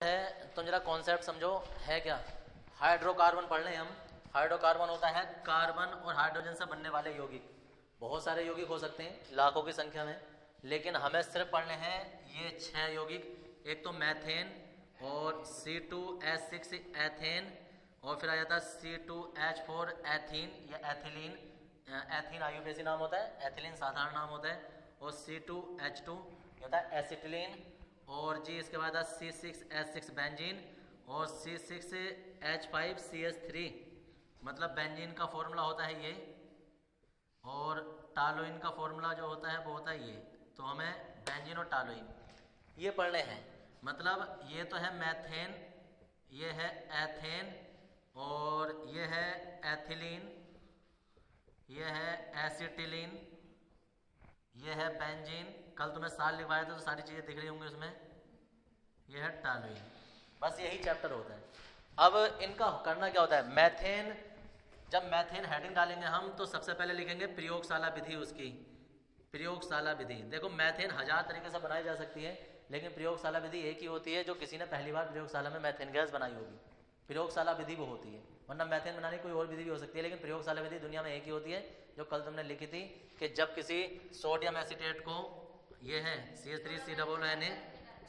है, तुम जरा कॉन्सेप्ट समझो है क्या। हाइड्रोकार्बन पढ़ लें हम। हाइड्रोकार्बन होता है कार्बन और हाइड्रोजन से बनने वाले यौगिक। बहुत सारे यौगिक हो सकते हैं लाखों की संख्या में, लेकिन हमें सिर्फ पढ़ने हैं ये 6 यौगिक। एक तो मैथेन और C2H6 एथेन, और फिर आ जाता है C2H4 एथीन या एथिलीन। एथीन आयुर्वेदी नाम होता है, एथिलीन साधारण नाम होता है। और C2H2 ये होता है एसिटिलीन। और जी इसके बाद C6H6 बेंजीन और C6H5CH3 मतलब बेंजीन का फॉर्मूला होता है ये, और टालोइन का फॉर्मूला जो होता है वो होता है ये। तो हमें बेंजीन और टालोइन ये पढ़ने हैं। मतलब ये तो है मैथेन, ये है एथेन, और ये है एथिलीन, ये है एसिटिलीन, ये है बेंजीन। कल तुम्हें साल लिखवाया था तो सारी चीज़ें दिख रही होंगी उसमें। ये है टालोइन। बस यही चैप्टर होता है। अब इनका करना क्या होता है। मैथेन, जब मैथेन हेडिंग डालेंगे हम तो सबसे पहले लिखेंगे प्रयोगशाला विधि उसकी। प्रयोगशाला विधि, देखो मैथेन 1000 तरीके से बनाई जा सकती है, लेकिन प्रयोगशाला विधि एक ही होती है जो किसी ने पहली बार प्रयोगशाला में मैथेन गैस बनाई होगी। प्रयोगशाला विधि वो होती है, वरना मैथेन बनाने की कोई और विधि भी हो सकती है, लेकिन प्रयोगशाला विधि दुनिया में एक ही होती है जो कल तुमने लिखी थी कि जब किसी सोडियम एसीटेट को, ये है CH3COONA,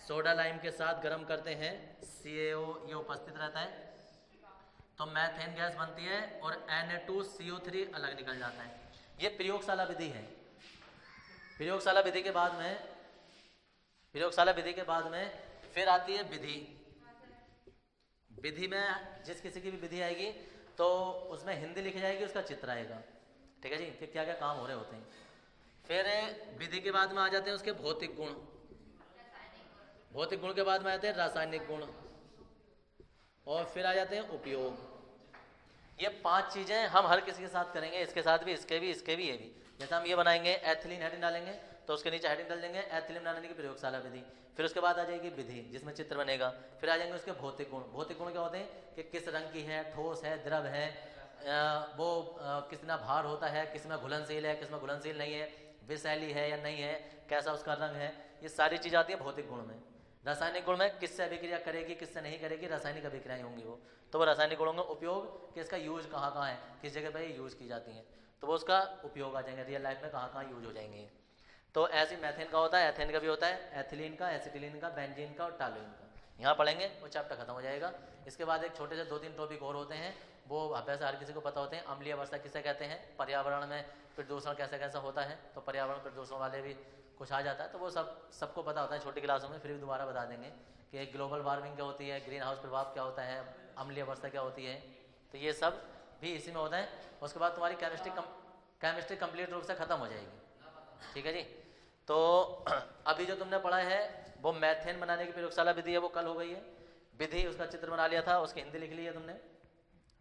सोडा लाइम के साथ गर्म करते हैं, CaO ये उपस्थित रहता है तो मैथेन गैस बनती है और Na2CO3 अलग निकल जाता है। ये प्रयोगशाला विधि है। प्रयोगशाला विधि के बाद में, प्रयोगशाला विधि के बाद में फिर आती है विधि। विधि में जिस किसी की भी विधि आएगी तो उसमें हिंदी लिखी जाएगी, उसका चित्र आएगा, ठीक है जी, कि क्या क्या काम हो रहे होते हैं। फिर विधि के बाद में आ जाते हैं उसके भौतिक गुण। भौतिक गुण के बाद में आते हैं रासायनिक गुण, और फिर आ जाते हैं उपयोग। ये 5 चीजें हम हर किसी के साथ करेंगे, इसके साथ भी, इसके भी, इसके भी, ये भी। जैसे हम ये बनाएंगे एथिलीन हेडिंग डालेंगे तो उसके नीचे हेडिंग डाल देंगे एथिलीन बनाने की प्रयोगशाला विधि। फिर उसके बाद आ जाएगी विधि जिसमें चित्र बनेगा। फिर आ जाएंगे उसके भौतिक गुण। भौतिक गुण क्या होते हैं कि किस रंग की है, ठोस है, द्रव है, कितना भार होता है, किस में घुलनशील है, किस में घुलनशील नहीं है, विषैली है या नहीं है, कैसा उसका रंग है, ये सारी चीज़ आती है भौतिक गुण में। रासायनिक गुण में किससे अभिक्रिया करेगी, किससे नहीं करेगी, रासायनिक अभिक्रियाएं होंगी वो, तो वो रासायनिक गुणों का उपयोग कि इसका यूज कहाँ कहाँ है, किस जगह पर यूज की जाती हैं, तो वो उसका उपयोग आ जाएंगे रियल लाइफ में कहाँ कहाँ यूज हो जाएंगे। तो ऐसे मैथेन का होता है, एथेन का भी होता है, एथिलीन का, एसिटिलीन का, बेंजीन का और टालोइन का। यहाँ पढ़ेंगे वो चैप्टर खत्म हो जाएगा। इसके बाद एक छोटे से 2-3 टॉपिक और होते हैं, वो वैसे हर किसी को पता होते हैं। अम्लीय वर्षा किसे कहते हैं, पर्यावरण में प्रदूषण कैसे कैसा होता है, तो पर्यावरण प्रदूषण वाले भी कुछ आ जाता है, तो वो सबको पता होता है छोटी क्लासों में, फिर भी दोबारा बता देंगे कि ग्लोबल वार्मिंग क्या होती है, ग्रीन हाउस प्रभाव क्या होता है, अम्लीय वर्षा क्या होती है, तो ये सब भी इसी में होता है। उसके बाद तुम्हारी केमिस्ट्री कंप्लीट रूप से खत्म हो जाएगी, ठीक है जी। तो अभी जो तुमने पढ़ा है वो मैथेन बनाने की प्रयोगशाला विधि है, वो कल हो गई है। विधि उसका चित्र बना लिया था, उसकी हिंदी लिख ली है तुमने।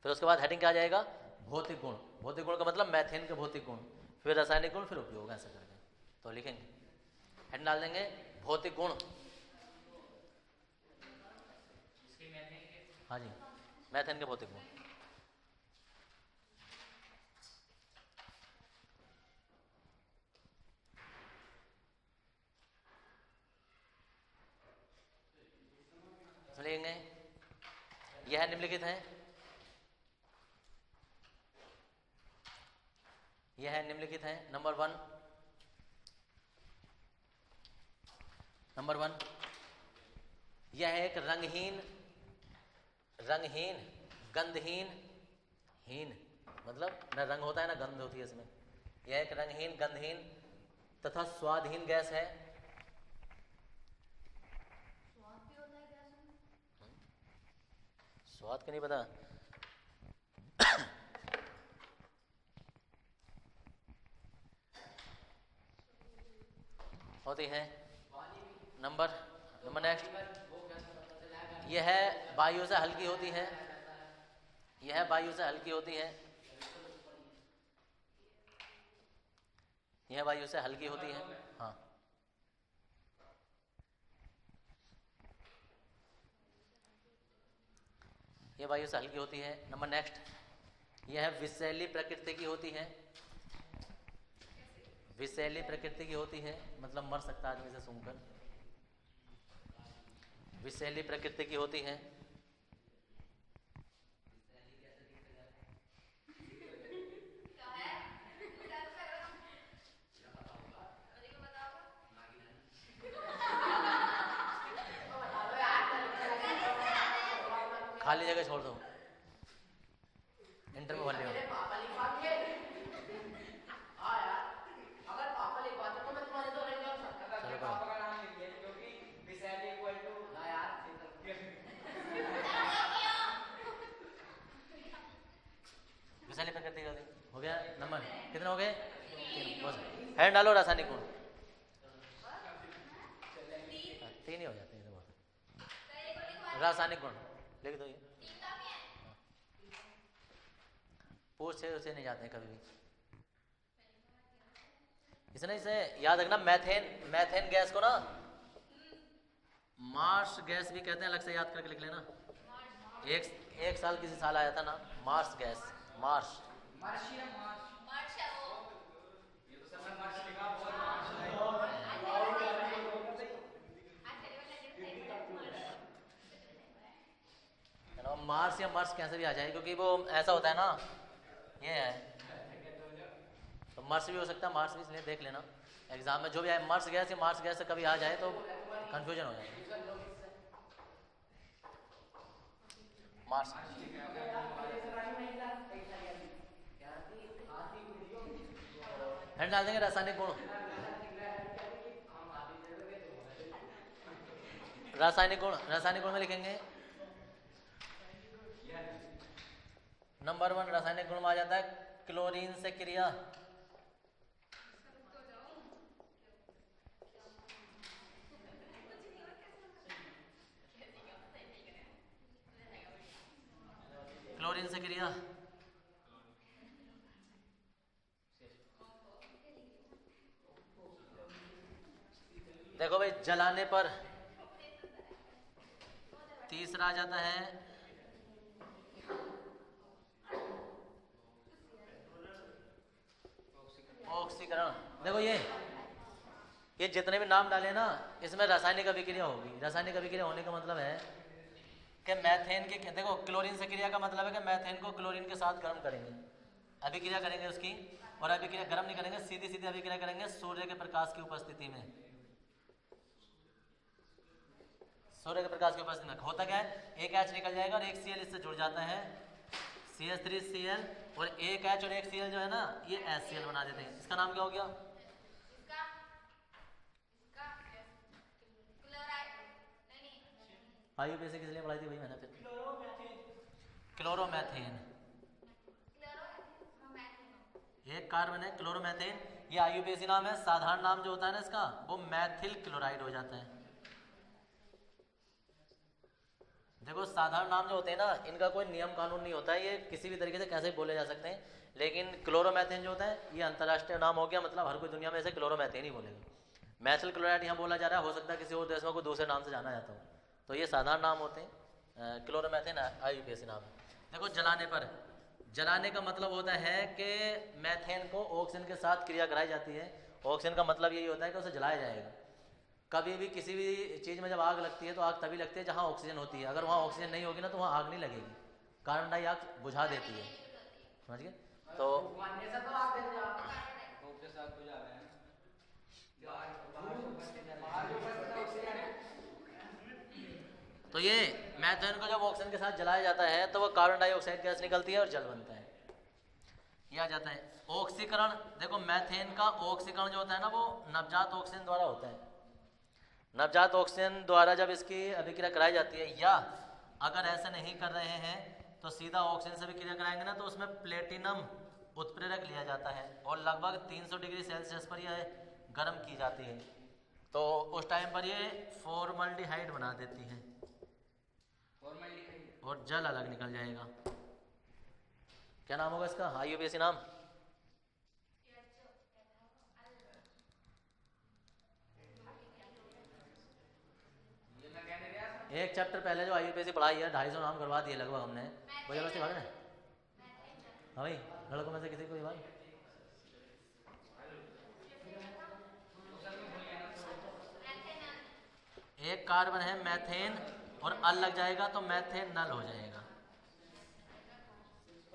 फिर उसके बाद हेडिंग क्या आ जाएगा, भौतिक गुण। भौतिक गुण का मतलब मैथेन के भौतिक गुण, फिर रासायनिक गुण, फिर उपयोग, ऐसे करके तो लिखेंगे। हेड डाल देंगे भौतिक गुण। हाँ जी, मैथेन के भौतिक गुण। लिखेंगे यह निम्नलिखित है, यह है निम्नलिखित है। नंबर वन, यह है एक रंगहीन, गंधहीन, हीन मतलब न रंग होता है ना गंध होती है इसमें। यह एक रंगहीन, गंधहीन तथा स्वादहीन गैस है। स्वाद का नहीं पता होती है। नंबर नेक्स्ट, यह वायु से हल्की होती है, यह वायु से हल्की होती है, यह वायु से हल्की होती है। हाँ, यह वायु से हल्की होती है। नंबर नेक्स्ट, यह विषैली प्रकृति की होती है, विषैली प्रकृति की होती है मतलब मर सकता है आदमी से सूंघकर। विषैली प्रकृति की होती हैं। खाली जगह छोड़ दो, इंटर में भर लियो। विषैली प्रकृति का हो गया नंबर कितने हो गए? 3। बस हैंड डालो रासायनिक गुण। 3 ही हो जाते हैं बहुत। रासायनिक गुण लिख दो ये। पूछ से उसे नहीं जाते हैं कभी भी। इसने इसे याद रखना, मैथेन गैस को ना मार्स गैस भी कहते हैं, अलग से याद करके लिख लेना। एक साल किसी साल आया था ना मार्स गैस, मार्स। मार्स या मार्स कैसे भी आ जाए, क्योंकि वो ऐसा होता है ना, ये है तो मार्स भी हो सकता है, मार्स भी, इसलिए देख लेना एग्जाम में जो भी आए मार्स गैस या मार्स गैस से कभी आ जाए तो कंफ्यूजन हो जाए। मार्स हैंड डाल देंगे रासायनिक गुण। रासायनिक गुण में लिखेंगे नंबर 1 रासायनिक गुण में आ जाता है क्लोरीन से क्रिया। क्लोरीन से क्रिया देखो भाई, जलाने पर तीसरा आ जाता है ऑक्सीकरण। देखो ये जितने भी नाम डाले ना, इसमें रासायनिक अभिक्रिया होगी। रासायनिक अभिक्रिया होने का मतलब है कि मैथेन के, देखो क्लोरीन से क्रिया का मतलब है कि मैथेन को क्लोरीन के साथ गर्म करेंगे, अभिक्रिया करेंगे उसकी, और अभिक्रिया गर्म नहीं करेंगे, सीधी सीधी अभिक्रिया करेंगे सूर्य के प्रकाश की उपस्थिति में। सूर्य के प्रकाश की उपस्थिति में होता क्या है, एक H निकल जाएगा और एक Cl इससे जुड़ जाता है, CH3Cl, और एक H और एक Cl जो है ना ये HCl बना देते हैं। इसका नाम क्या हो गया? आईयूपीएसी किस लिए पढ़ाई थी भाई मैंने? फिर क्लोरोमैथेन, एक कार्बन है क्लोरोमैथेन, ये आईयूपीएसी नाम है। साधारण नाम जो होता है ना इसका वो मैथिल क्लोराइड हो जाता है। देखो साधारण नाम जो होते हैं ना इनका कोई नियम कानून नहीं होता है, ये किसी भी तरीके से कैसे बोले जा सकते हैं, लेकिन क्लोरोमैथेन जो होता है ये अंतर्राष्ट्रीय नाम हो गया, मतलब हर कोई दुनिया में इसे क्लोरोमैथेन ही बोलेगा। मैथिल क्लोराइड यहाँ बोला जा रहा है, हो सकता है किसी और देश में कोई दूसरे नाम से जाना जाता हो, तो ये साधारण नाम होते हैं। क्लोरोमैथेन आईयूपीएसी नाम है। देखो जलाने पर, जलाने का मतलब होता है कि मैथेन को ऑक्सीजन के साथ क्रिया कराई जाती है। ऑक्सीजन का मतलब यही होता है कि उसे जलाया जाएगा। कभी भी किसी भी चीज़ में जब आग लगती है तो आग तभी लगती है जहाँ ऑक्सीजन होती है, अगर वहाँ ऑक्सीजन नहीं होगी ना तो वहाँ आग नहीं लगेगी, कार्बन डाई आग बुझा देती है, समझ गए? तो ये मैथेन को जब ऑक्सीजन के साथ जलाया जाता है तो वो कार्बन डाइऑक्साइड गैस निकलती है और जल बनता है, ये आ जाता है। ऑक्सीकरण, देखो मैथेन का ऑक्सीकरण जो होता है ना वो नवजात ऑक्सीजन द्वारा होता है। नवजात ऑक्सीजन द्वारा जब इसकी अभिक्रिया कराई जाती है, या अगर ऐसा नहीं कर रहे हैं तो सीधा ऑक्सीजन से भी क्रिया कराएंगे ना तो उसमें प्लेटिनम उत्प्रेरक लिया जाता है और लगभग 300 डिग्री सेल्सियस पर यह गर्म की जाती है, तो उस टाइम पर ये फॉर्मल्डिहाइड बना देती है और जल अलग निकल जाएगा। क्या नाम होगा इसका आईयूपीएसी नाम? एक चैप्टर पहले जो आईयूपीएसी पढ़ाई है 250 नाम करवा दिए लगभग हमने, वो जबरदस्ती भाग रहे हैं। हाँ भाई लड़कों में से किसी को भी भाई एक कार्बन है मैथेन और अल लग जाएगा तो मैथेन नल हो जाएगा।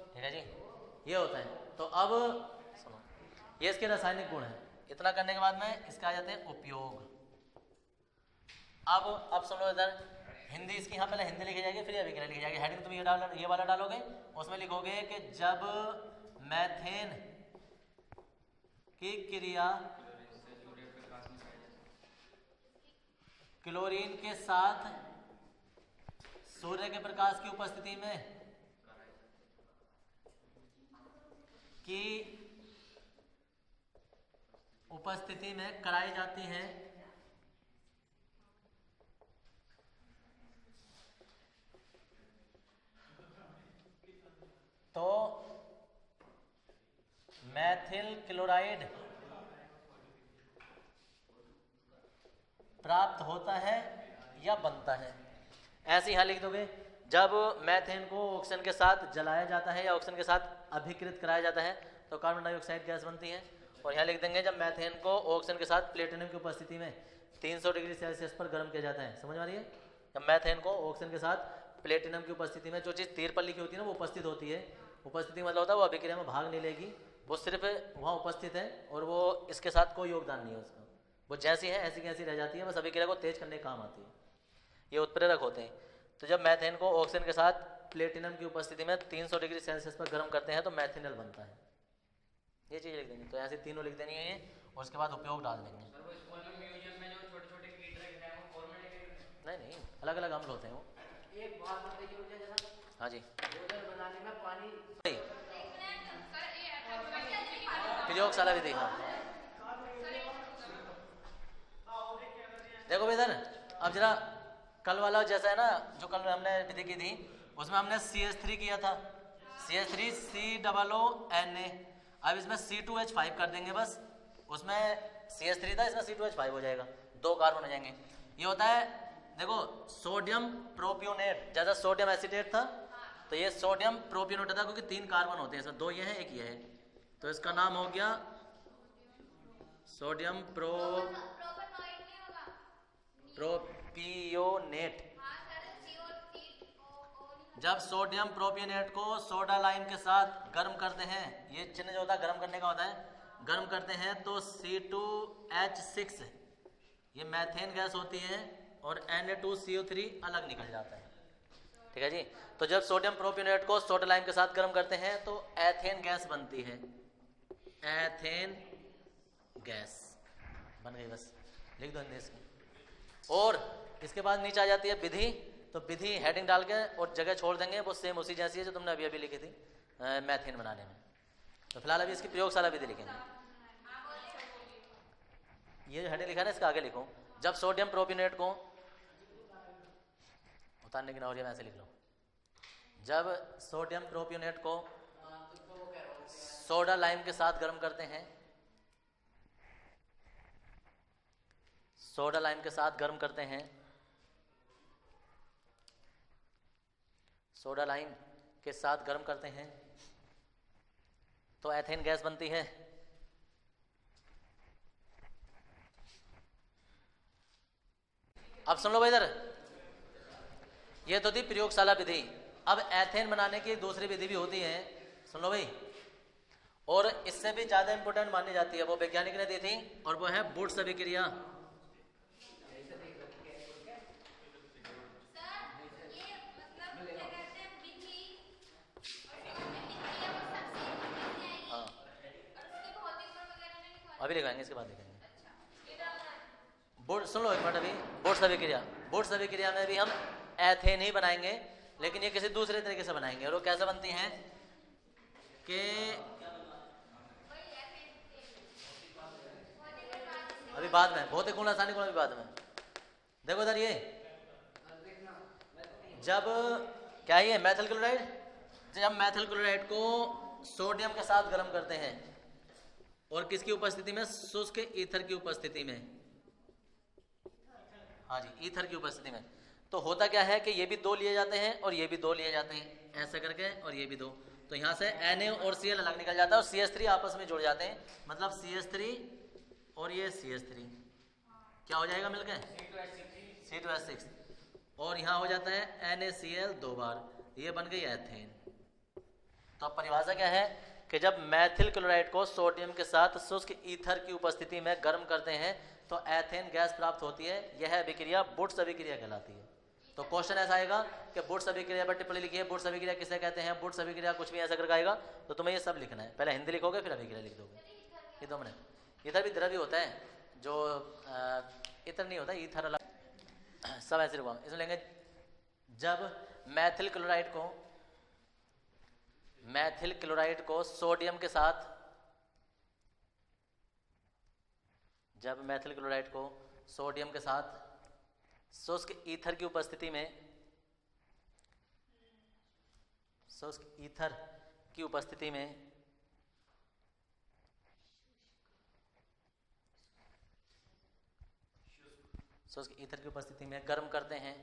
ठीक है जी, ये होता है। तो अब सुनो, ये इसके रासायनिक गुण है। इतना करने के बाद में इसका आ जाते हैं उपयोग। अब सुनो इधर, हिंदी इसकी यहाँ पहले हिंदी लिखी जाएगी, फिर अभिक्रिया लिखी जाएगी। हेडिंग तुम ये वाला डालोगे, उसमें लिखोगे कि जब मैथेन की क्रिया क्लोरीन के साथ सूर्य के प्रकाश की उपस्थिति में कराई जाती है, तो मैथिल क्लोराइड प्राप्त होता है या बनता है। ऐसे यहाँ लिख दोगे, जब मैथेन को ऑक्सीजन के साथ जलाया जाता है या ऑक्सीजन के साथ अभिकृत कराया जाता है तो कार्बन डाइऑक्साइड गैस बनती है। और यहाँ लिख देंगे, जब मैथेन को ऑक्सीजन के साथ प्लेटिनम की उपस्थिति में 300 डिग्री सेल्सियस पर गर्म किया जाता है। समझ में आ रही है? जब मैथेन को ऑक्सीजन के साथ प्लेटिनम की उपस्थिति में, जो चीज़ तीर पर लिखी होती है ना, वो उपस्थित होती है। उपस्थिति मतलब होता है वो अभिक्रिया में भाग नहीं लेगी, वो सिर्फ वहाँ उपस्थित है और वो इसके साथ कोई योगदान नहीं है उसका, वो जैसी है ऐसी कैसी रह जाती है, बस अभिक्रिया को तेज करने काम आती है। ये उत्प्रेरक होते हैं। तो जब मैथेन को ऑक्सीजन के साथ प्लेटिनम की उपस्थिति में 300 डिग्री सेल्सियस पर गर्म करते हैं तो मैथिनल बनता है। ये चीज़ लिख देंगे। तो ऐसे तीनों लिख देनी है और उसके बाद उपयोग डाल देंगे। नहीं, अलग अलग अम्ल होते हैं वो। एक बात बताइए जरा। हाँ जी, बनाने में पानी प्रयोगशाला विधि। हाँ देखो इधर, अब जरा कल वाला जैसा है ना, जो कल हमने विधि की थी उसमें हमने CH3 किया था, CH3 COONA। अब इसमें C2H5 कर देंगे बस। उसमें CH3 था, इसमें C2H5 हो जाएगा, 2 कार्बन हो जाएंगे। ये होता है, देखो सोडियम प्रोपियोनेट, जैसा सोडियम एसिटेट था तो ये सोडियम प्रोपियोनेट था, क्योंकि 3 कार्बन होते हैं इसमें, 2 ये है 1 ये है, तो इसका नाम हो गया सोडियम प्रोपियोनेट। जब सोडियम प्रोपियोनेट को सोडा लाइम के साथ गर्म करते हैं, ये चिन्ह जो होता है गर्म करने का होता है, गर्म करते हैं तो C2H6 ये मैथेन गैस होती है और Na2CO3 अलग निकल जाता है। ठीक है जी। तो जब सोडियम प्रोपियोनेट को सोडा लाइम के साथ गर्म करते हैं तो एथेन गैस बनती है, एथेन गैस बन गई, बस लिख दो हिंदी इसकी। और इसके बाद नीचे आ जाती है विधि। तो विधि हेडिंग डाल के और जगह छोड़ देंगे, वो सेम उसी जैसी है जो तुमने अभी लिखी थी मैथेन बनाने में। तो फिलहाल अभी इसकी प्रयोगशाला विधि लिखेंगे। ये जो हेडिंग लिखा है ना, इसका आगे लिखो, जब सोडियम प्रोपियोनेट को उतारने की नौरिया में ऐसे लिख लो, जब सोडियम प्रोपियोनेट को सोडा लाइम के साथ गर्म करते हैं, सोडा लाइम के साथ गर्म करते हैं, सोडा लाइम के साथ गर्म करते हैं तो एथेन गैस बनती है। अब सुन लो भाई इधर, ये तो थी प्रयोगशाला विधि। अब एथेन बनाने की दूसरी विधि भी होती है, सुन लो भाई, और इससे भी ज्यादा इंपॉर्टेंट मानी जाती है, वो वैज्ञानिक ने दी थी, और वो है वुड्स अभिक्रिया। अभी लिखाएंगे, इसके बाद लिखेंगे। बोर्ड सुन लो एक मिनट, अभी बोर्ड्स अभिक्रिया, बोर्ड्स अभिक्रिया में भी हम एथेन ही बनाएंगे, लेकिन ये किसी दूसरे तरीके से बनाएंगे। और वो कैसे बनती हैं कि अभी बाद में, भौतिक गुण रासायनिक गुण अभी बाद में। देखो इधर, ये जब क्या है, मैथिल क्लोराइड, जब मैथिल क्लोराइड को सोडियम के साथ गर्म करते हैं और किसकी उपस्थिति में, शुष्क ईथर की उपस्थिति में, हाँ जी ईथर की उपस्थिति में, तो होता क्या है कि ये भी 2 लिए जाते हैं और ये भी 2 लिए जाते हैं, ऐसा करके, और ये भी 2, तो यहाँ से Na और Cl अलग निकल जाता है और CH3 आपस में जुड़ जाते हैं, मतलब CH3 और ये CH3 क्या हो जाएगा मिलके, C2H6 और यहाँ हो जाता है NaCl 2 बार, ये बन गई एथेन। तो अब परिभाषा क्या है कि जब मैथिल क्लोराइड को सोडियम के साथ शुष्क ईथर की उपस्थिति में गर्म करते हैं तो एथेन गैस प्राप्त होती है। यह अभिक्रिया बुट्स अभिक्रिया कहलाती है। तो क्वेश्चन ऐसा आएगा कि बुट्स अभिक्रिया पर टिप्पणी लिखिए, बुट्स अभिक्रिया किसे कहते हैं, बुट्स अभिक्रिया कुछ भी ऐसा करके आएगा। तो तुम्हें ये सब लिखना है, पहले हिंदी लिखोगे फिर अभिक्रिया लिख दोगे। ये 2 मिनट। ईथर भी द्रव्य होता है, जो ईथर नहीं होता, ईथर अलग, सब ऐसे लिखवा। इसमें लेंगे जब मैथिल क्लोराइड को सोडियम के साथ, जब मैथिल क्लोराइड को सोडियम के साथ शुष्क ईथर की उपस्थिति में, शुष्क ईथर की उपस्थिति में शुष्क ईथर की उपस्थिति में गर्म करते हैं,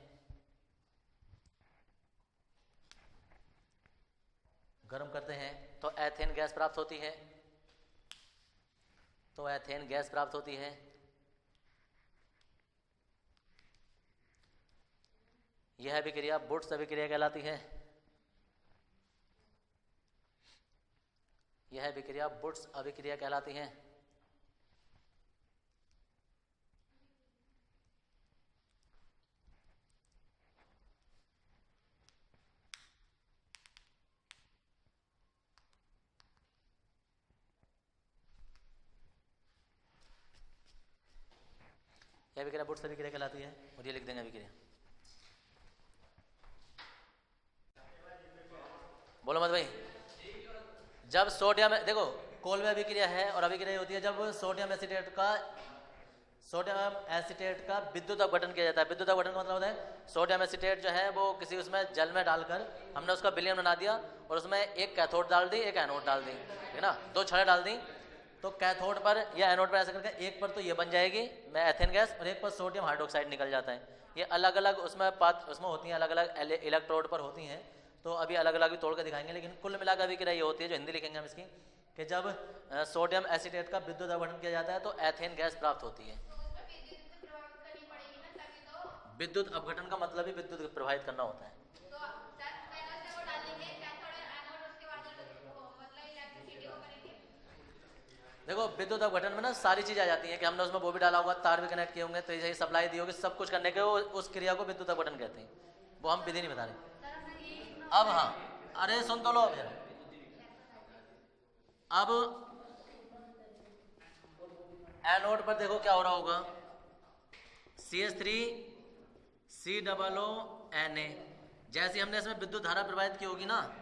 तो एथेन गैस प्राप्त होती है। यह अभिक्रिया बुट्स अभिक्रिया कहलाती है। यह अभिक्रिया बुट्स अभिक्रिया कहलाती है। यह अभिक्रिया बुट्स अभिक्रिया कहलाती है और ये लिख देंगे अभिक्रिया। बोलो मत भाई। जब सोडियम, देखो कोलवे अभिक्रिया है और अभिक्रिया होती है जब सोडियम एसीटेट का विद्युत अपघटन किया जाता है। विद्युत अपघटन का मतलब होता है सोडियम एसीटेट जो है वो किसी उसमें जल में डालकर हमने उसका विलयन बना दिया और उसमें एक कैथोड डाल दी, एक एनोड डाल दी, ठीक है ना, 2 छड़ें डाल दी। तो कैथोड पर या एनोड पर ऐसा करके एक पर तो ये बन जाएगी मैं एथेन गैस और एक पर सोडियम हाइड्रोक्साइड निकल जाता है। ये अलग अलग उसमें होती हैं, अलग अलग इलेक्ट्रोड पर होती हैं। तो अभी अलग अलग भी तोड़ के दिखाएंगे, लेकिन कुल मिलाकर अभिक्रिया ये होती है, जो हिंदी लिखेंगे हम इसकी, कि जब सोडियम एसीटेट का विद्युत अपघटन किया जाता है तो एथेन गैस प्राप्त होती है। विद्युत अपघटन का मतलब ही विद्युत प्रवाहित करना होता है। देखो विद्युत अपघटन में ना सारी चीज आ जाती है कि हमने उसमें वो भी डाला होगा, तार भी कनेक्ट किए होंगे, तो यही सप्लाई दी होगी, सब कुछ करने के उस क्रिया को विद्युत अपघटन कहते हैं। वो हम विधि नहीं बता रहे। अब हाँ, अरे सुन तो लो। अब एनोड पर देखो क्या हो रहा होगा, CH3COO Na। जैसे हमने इसमें विद्युत धारा प्रवाहित की होगी ना,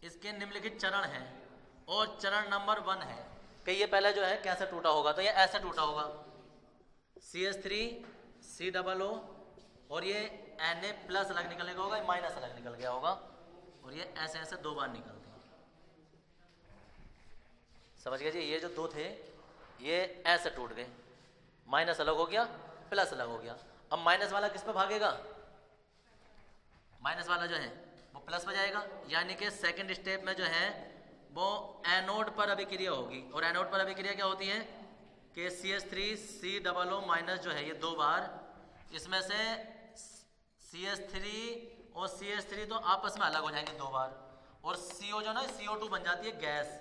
इसके निम्नलिखित चरण हैं और चरण नंबर 1 है कि ये पहले जो है कैसे टूटा होगा, तो ये ऐसे टूटा होगा CH3COO और ये Na प्लस अलग निकलने का होगा, माइनस अलग निकल गया होगा और ये ऐसे ऐसे 2 बार निकलते हैं। समझ गए जी। ये जो 2 थे ये ऐसे टूट गए, माइनस अलग हो गया, प्लस अलग हो गया। अब माइनस वाला किस पे भागेगा, माइनस वाला जो है वो प्लस में जाएगा, यानी कि सेकंड स्टेप में जो है वो एनोड पर अभिक्रिया होगी। और एनोड पर अभिक्रिया क्या होती है कि CH3COO माइनस जो है ये 2 बार, इसमें से CH3 और CH3 तो आपस में अलग हो जाएंगे 2 बार, और CO जो ना CO2 बन जाती है गैस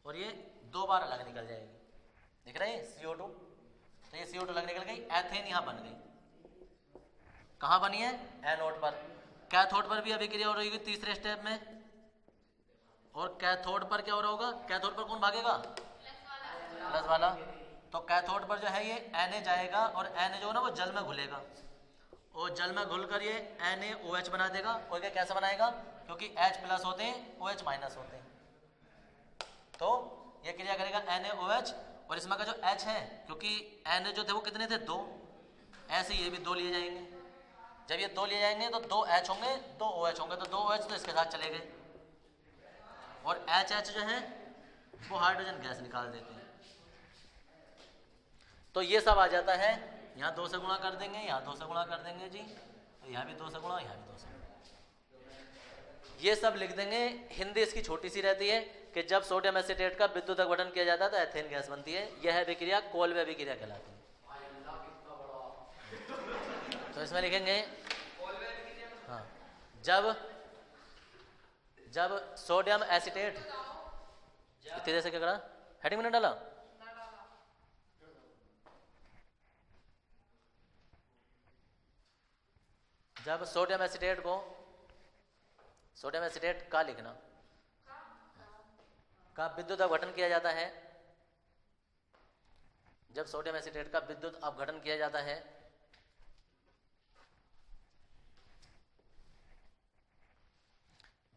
और ये 2 बार अलग निकल जाएगी। दिख रहे हैं CO2, तो ये CO2 अलग निकल गई, एथेन यहाँ बन गई। कहाँ बनी है, एनोड पर। कैथोड पर भी अभिक्रिया हो रही होगी तीसरे स्टेप में, और कैथोड पर क्या हो रहा होगा, कैथोड पर कौन भागेगा, प्लस वाला। तो कैथोड पर जो है ये Na जाएगा और Na जो है ना वो जल में घुलेगा और जल में घुलकर ये NaOH बना देगा। और क्या कैसे बनाएगा, क्योंकि H प्लस होते हैं OH माइनस होते हैं, तो ये क्रिया करेगा NaOH। और इसमें का जो H है, क्योंकि Na जो थे वो कितने थे, 2, ऐसे ये भी 2 लिए जाएंगे। जब ये 2 लिए जाएंगे तो 2 H होंगे, 2 OH होंगे, तो 2 OH तो इसके साथ चले गए और HH जो है वो हाइड्रोजन गैस निकाल देते हैं। तो ये सब आ जाता है। यहाँ 2 से गुणा कर देंगे, यहाँ 2 से गुणा कर देंगे जी, तो यहाँ भी 2 से गुणा, यहाँ भी 2 से गुणा। ये सब लिख देंगे। हिंदी इसकी छोटी सी रहती है कि जब सोडियम एसीटेट का विद्युत अपघटन किया जाता है तो एथेन गैस बनती है। यह है अभिक्रिया कोल्बे अभिक्रिया कहलाती है। तो इसमें लिखेंगे हाँ, जब सोडियम एसीटेट इतनी देर से क्या करा, हेडिंग में डाला, जब सोडियम एसीटेट का लिखना का विद्युत अपघटन किया जाता है, जब सोडियम एसीटेट का विद्युत अपघटन किया जाता है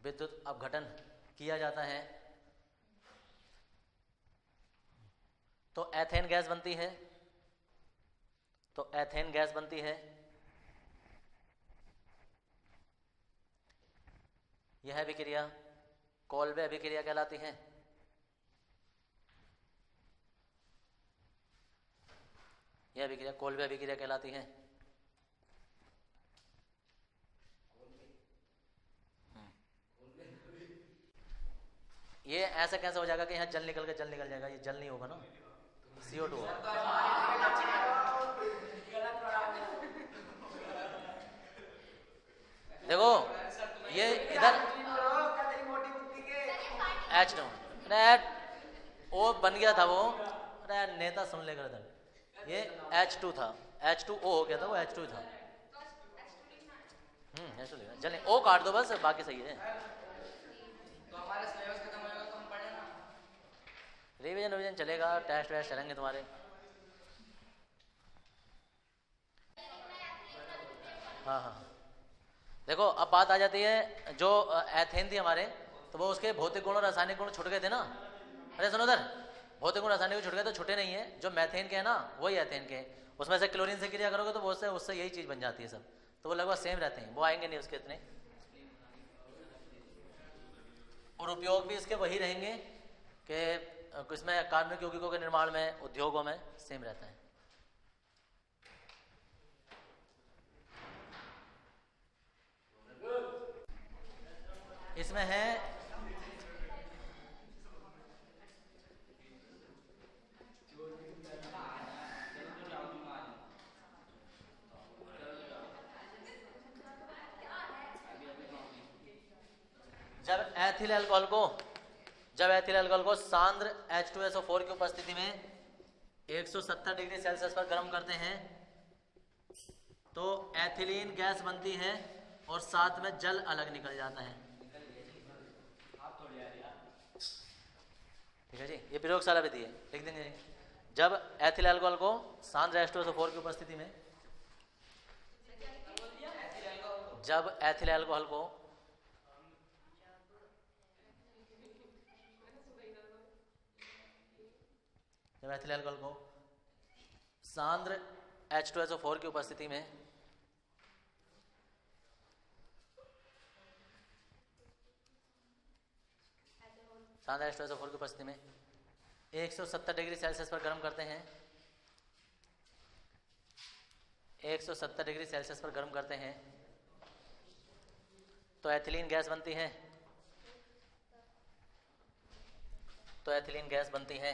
विद्युत अपघटन किया जाता है तो एथेन गैस बनती है। तो एथेन गैस बनती है। यह अभिक्रिया कोल्बे अभिक्रिया कहलाती है। यह अभिक्रिया कोल्बे अभिक्रिया कहलाती है। ये ऐसा कैसे हो जाएगा कि यहाँ जल निकल जाएगा? ये जल नहीं होगा ना, CO2 होगा। देखो ये इधर H2 ओ बन गया था वो, अरे नेता सुन लेकर इधर, ये H2 था, H2O हो गया था, वो H2 था। H2 लिखा, चलिए O काट दो बस, बाकी सही है। रिवीजन चलेगा, टेस्ट वेस्ट चलेंगे तुम्हारे। हाँ, देखो अब बात आ जाती है, जो एथेन थी हमारे, तो वो उसके भौतिक गुण और रासायनिक गुण छुट गए थे ना। अरे सुनो इधर, भौतिक गुण रासायनिक गुण छुट गए तो छुटे नहीं है, जो मैथेन के है ना वही एथेन के। उसमें से क्लोरीन से क्रिया करोगे तो वो उससे यही चीज बन जाती है सब, तो वो लगभग सेम रहते हैं, वो आएंगे नहीं उसके इतने, और उपयोग भी इसके वही रहेंगे कि इसमें कार्बनिक यौगिकों के निर्माण में, उद्योगों में सेम रहता है। इसमें है जब एथिल अल्कोहल को सांद्र H2SO4 की उपस्थिति में 170 डिग्री सेल्सियस पर गर्म करते हैं तो एथिलीन गैस बनती है और साथ में जल अलग निकल जाता है। ठीक है जी, ये प्रयोगशाला विधि है, लिख देंगे। जब एथिल अल्कोहल को सांद्र H2SO4 की उपस्थिति में, जब एथिल अल्कोहल को सांद्र H2SO4 की उपस्थिति में सांद्र H2SO4 की उपस्थिति में 170 डिग्री सेल्सियस पर गर्म करते हैं, 170 डिग्री सेल्सियस पर गर्म करते हैं तो एथिलीन गैस बनती है। तो एथिलीन गैस बनती है।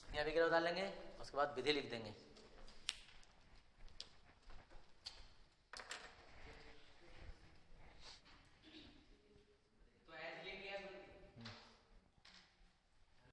ये अभिक्रिया डाल लेंगे, उसके बाद विधि लिख देंगे।